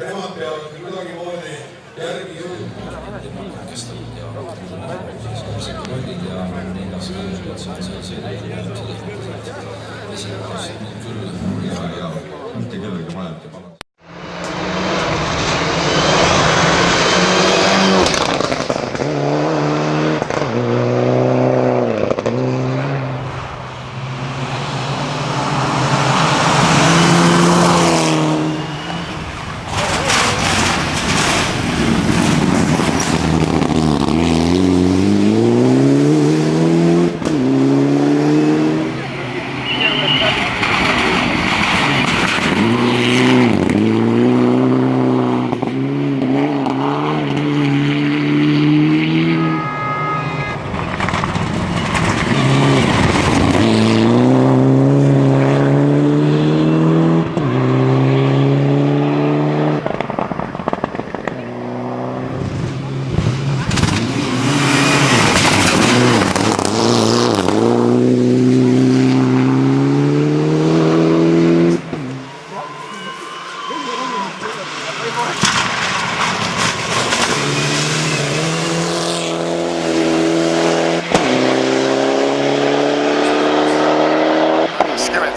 nemad peavad kuidagimoodi järgi jõudma. Kestanud ja kontrollid ja neljas esimeses küll ja mitte kellegi majalt ja palun.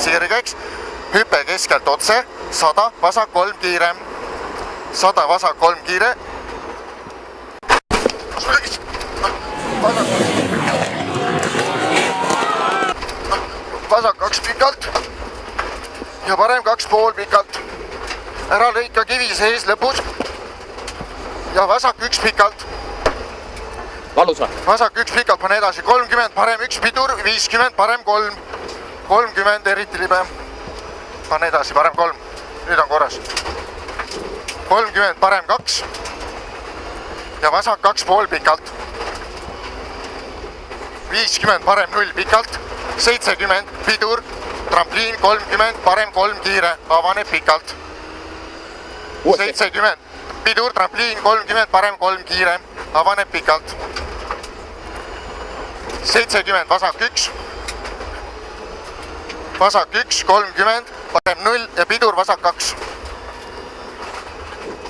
Sirgeks, hüpe keskelt otse, 100, vasak 3 kiire, 100, vasak 3 kiire, vasak 2 pikalt ja parem 2,5 pikalt, ära lõika kivi sees lõpus ja vasak 1 pikalt. Valus või? Vasak 1 pikalt, pane edasi, 30, parem 1 pidur, 50, parem 3. 30, eriti libe. Pane edasi, parem 3. Nüüd on korras. 30, parem 2. Ja vasak 2,5 pikalt. 50, parem 0 pikalt. 70, pidur, trampliin 30, parem 3 kiire, avaneb pikalt. 70, pidur, trampliin 30, parem 3 kiire, avaneb pikalt. 70, vasak 1. Vasak 1, 30, parem 0 ja pidur vasak 2.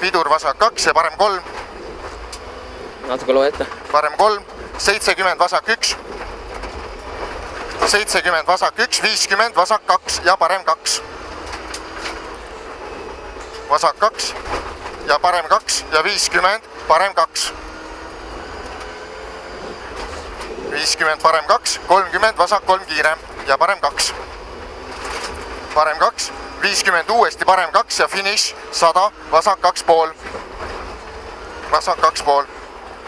Pidur vasak 2 ja parem 3. Natuke loe ette. Parem 3, 70 vasak 1. 70 vasak 1, 50 vasak 2 ja parem 2. Vasak 2 ja parem 2 ja 50 parem 2. 50 parem 2, 30 vasak 3 kiire ja parem 2. Parem 2, 50 uuesti parem 2 ja finiš 100, vasak 2,5. Vasak 2,5.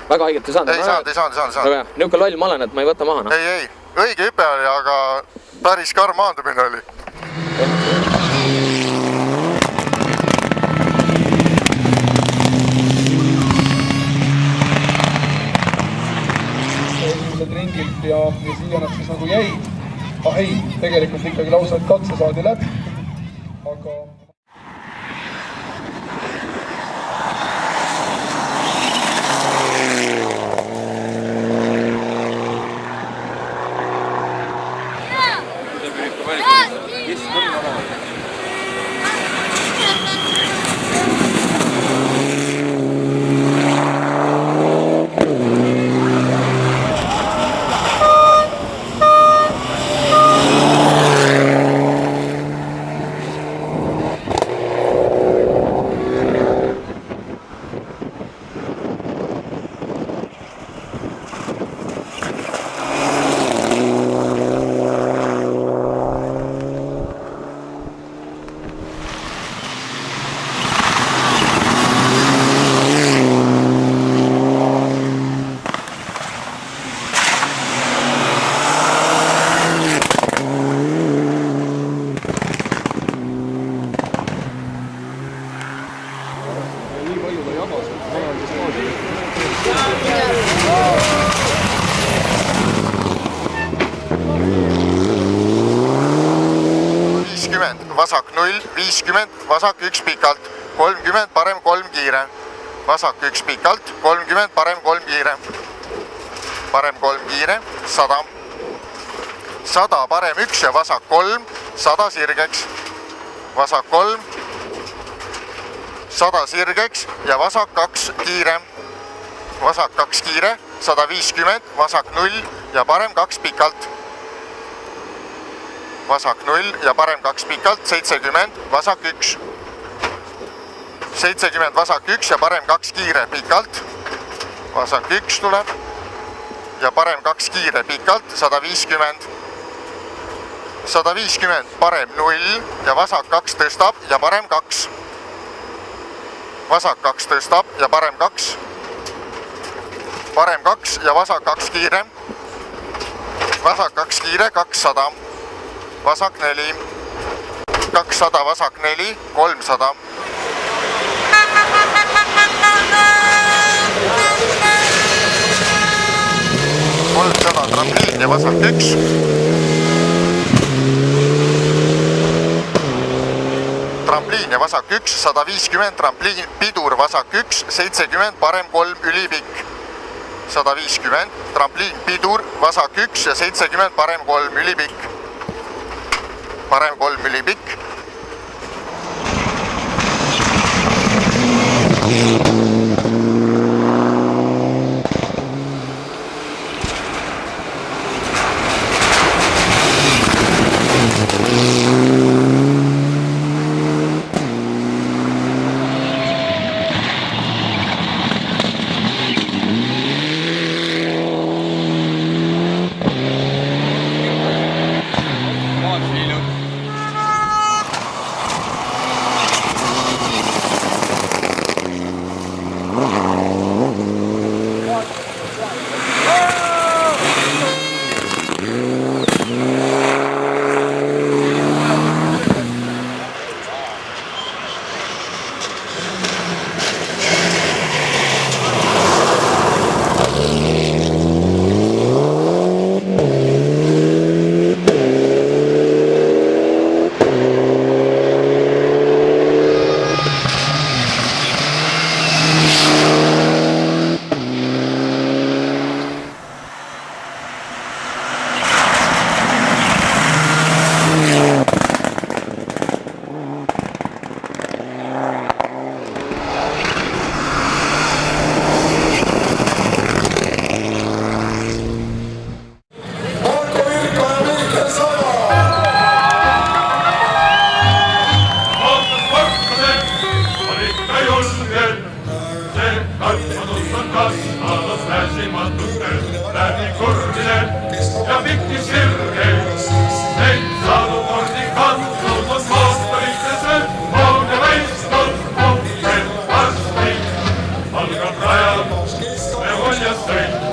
Väga haiget ei saanud. Ei saanud. Aga niuke loll ma olen, et ma ei võta maha. Ei, õige hüpe oli, aga päris karm maandumine oli. Esimesed ringilt ja siia nad siis nagu jäid. Ei, tegelikult ikkagi lausa, et katse saadi läbi, aga... vasak 0, 50, vasak 1 pikalt, 30, parem 3 kiire. Vasak 1 pikalt, 30, parem 3 kiire. Parem 3 kiire, 100. 100, parem 1 ja vasak 3, 100 sirgeks. Vasak 3, 100 sirgeks ja vasak 2 kiire. Vasak 2 kiire, 150, vasak 0 ja parem 2 pikalt. Vasak 0 ja parem 2 pikalt, 70, vasak 1. 70, vasak 1 ja parem 2 kiire pikalt. Vasak 1 tuleb ja parem 2 kiire pikalt, 150. 150, parem 0 ja vasak 2 tõstab ja parem 2. Vasak 2 tõstab ja parem 2. Parem 2 ja vasak 2 kiire. Vasak 2 kiire, 200. Vasak 4. 200, vasak 4, 300. Trampliin ja vasak 1. Trampliin ja vasak 1, 150, trampliin, pidur, vasak 1, 70, parem 3, ülipikk. 150, trampliin, pidur, vasak 1 ja 70, parem 3, ülipikk. Parem 3, ülipikk. Algab rajal, me on ja sõit.